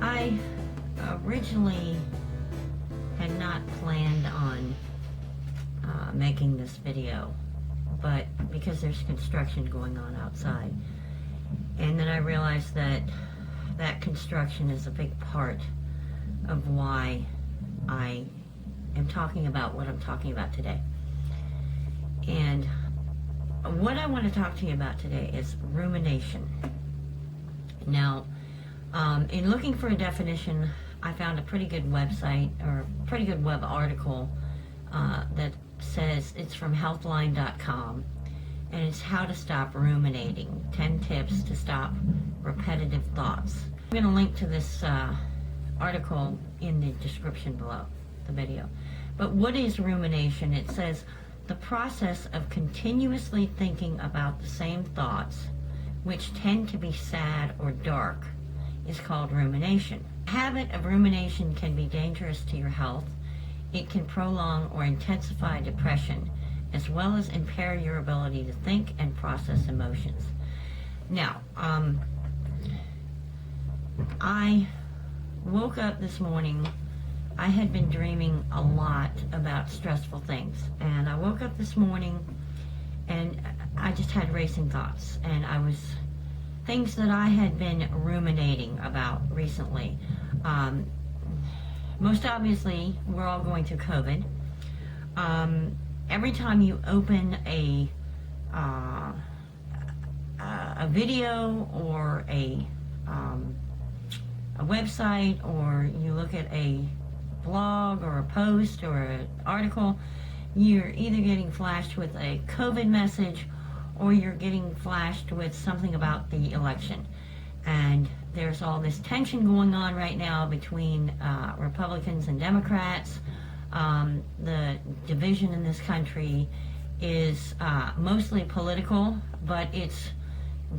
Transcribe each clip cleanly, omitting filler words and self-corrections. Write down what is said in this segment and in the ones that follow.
I originally had not planned on making this video, but because there's construction going on outside, and then I realized that construction is a big part of why I am talking about what I'm talking about today. And what I want to talk to you about today is rumination. Now, in looking for a definition, I found a pretty good website, or a pretty good web article that says it's from healthline.com, and it's how to stop ruminating, 10 tips to stop repetitive thoughts. I'm going to link to this article in the description below the video. But what is rumination? It says the process of continuously thinking about the same thoughts, which tend to be sad or dark, is called rumination. The habit of rumination can be dangerous to your health. It can prolong or intensify depression, as well as impair your ability to think and process emotions. Now, I woke up this morning. I had been dreaming a lot about stressful things, and I woke up this morning and I just had racing thoughts, and things that I had been ruminating about recently. Most obviously, we're all going through COVID. Every time you open a video or a website, or you look at a blog or a post or an article, you're either getting flashed with a COVID message or you're getting flashed with something about the election. And there's all this tension going on right now between Republicans and Democrats. The division in this country is mostly political, but it's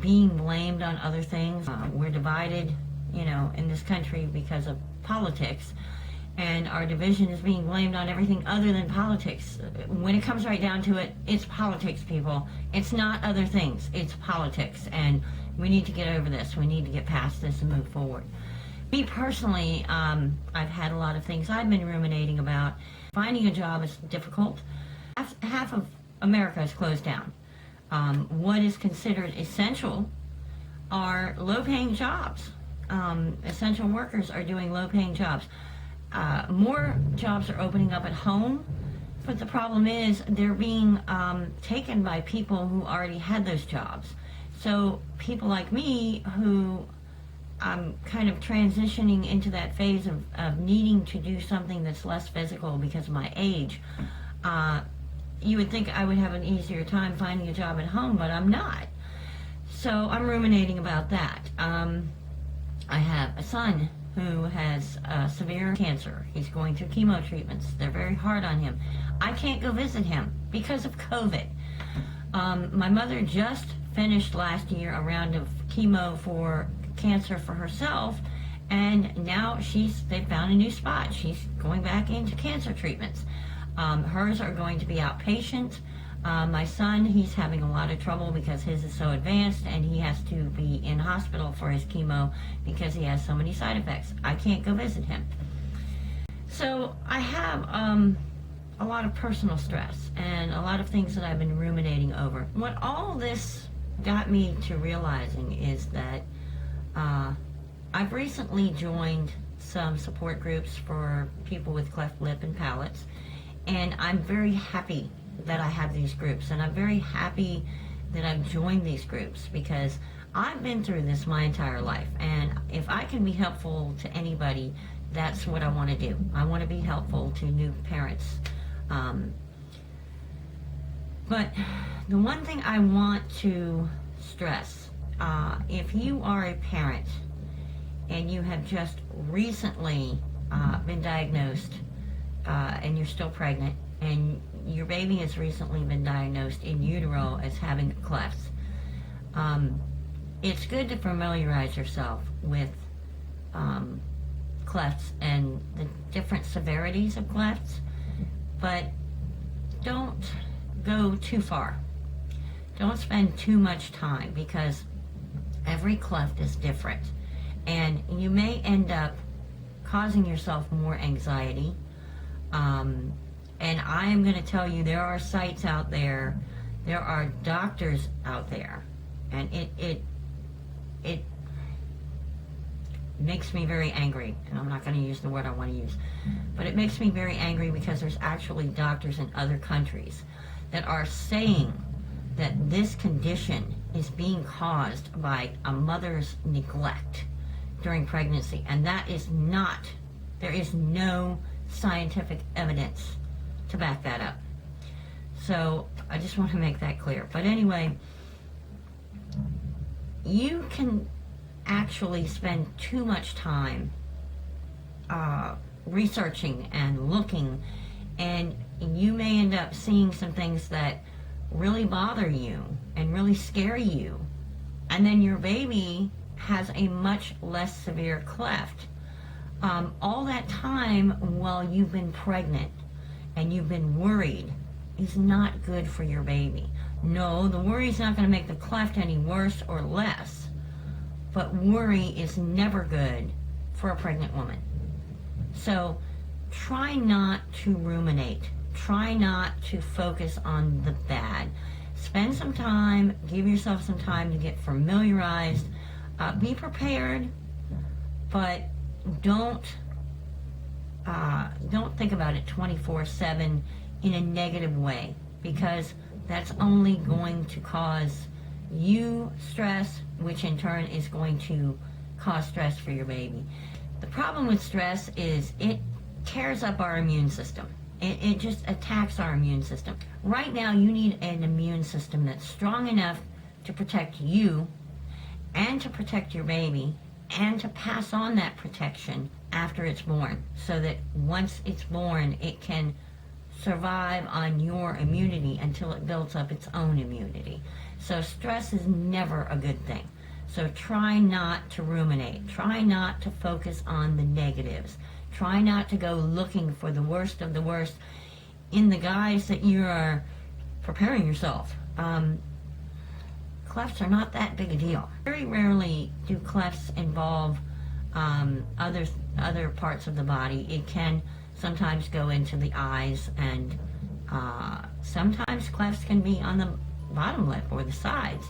being blamed on other things. We're divided, in this country because of politics, and our division is being blamed on everything other than politics. When it comes right down to it, it's politics, people. It's not other things, it's politics, and we need to get over this. We need to get past this and move forward. Me personally, I've had a lot of things I've been ruminating about. Finding a job is difficult. Half of America is closed down. What is considered essential are low-paying jobs. Essential workers are doing low-paying jobs. More jobs are opening up at home, but the problem is they're being taken by people who already had those jobs. So people like me, who I'm kind of transitioning into that phase of needing to do something that's less physical because of my age, you would think I would have an easier time finding a job at home, but I'm not. So I'm ruminating about that. I have a son who has severe cancer. He's going through chemo treatments. They're very hard on him. I can't go visit him because of COVID. My mother just finished last year a round of chemo for cancer for herself, and now they found a new spot. She's going back into cancer treatments. Hers are going to be outpatient. My son, he's having a lot of trouble because his is so advanced, and he has to be in hospital for his chemo because he has so many side effects. I can't go visit him. So I have a lot of personal stress and a lot of things that I've been ruminating over. What all this got me to realizing is that I've recently joined some support groups for people with cleft lip and palates, and I'm very happy that I have these groups, and I'm very happy that I've joined these groups because I've been through this my entire life, and if I can be helpful to anybody, that's what I want to do. I want to be helpful to new parents. But the one thing I want to stress, if you are a parent and you have just recently been diagnosed and you're still pregnant, and your baby has recently been diagnosed in utero as having clefts, it's good to familiarize yourself with clefts and the different severities of clefts, but don't go too far. Don't spend too much time, because every cleft is different, And you may end up causing yourself more anxiety. And I am going to tell you, there are sites out there, there are doctors out there, and it makes me very angry. And I'm not going to use the word I want to use, but it makes me very angry because there's actually doctors in other countries that are saying that this condition is being caused by a mother's neglect during pregnancy, and that is not, there is no scientific evidence to back that up. So I just want to make that clear. But anyway, you can actually spend too much time researching and looking, and you may end up seeing some things that really bother you and really scare you, and then your baby has a much less severe cleft. All that time while you've been pregnant and you've been worried is not good for your baby. No, the worry is not going to make the cleft any worse or less, but worry is never good for a pregnant woman. So try not to ruminate. Try not to focus on the bad. Spend some time, give yourself some time to get familiarized. Be prepared, but don't think about it 24/7 in a negative way, because that's only going to cause you stress, which in turn is going to cause stress for your baby. The problem with stress is it tears up our immune system. It just attacks our immune system. Right now, you need an immune system that's strong enough to protect you and to protect your baby and to pass on that protection after it's born, so that once it's born, it can survive on your immunity until it builds up its own immunity. So stress is never a good thing. So try not to ruminate. Try not to focus on the negatives. Try not to go looking for the worst of the worst in the guise that you are preparing yourself. Clefts are not that big a deal. Very rarely do clefts involve other parts of the body. It can sometimes go into the eyes, and sometimes clefts can be on the bottom lip or the sides,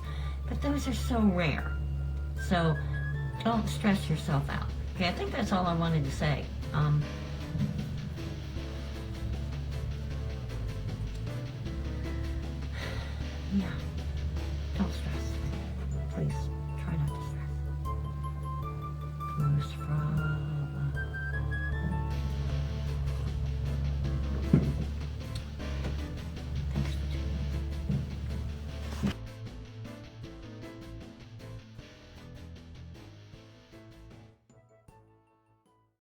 but those are so rare. So don't stress yourself out. Okay, I think that's all I wanted to say.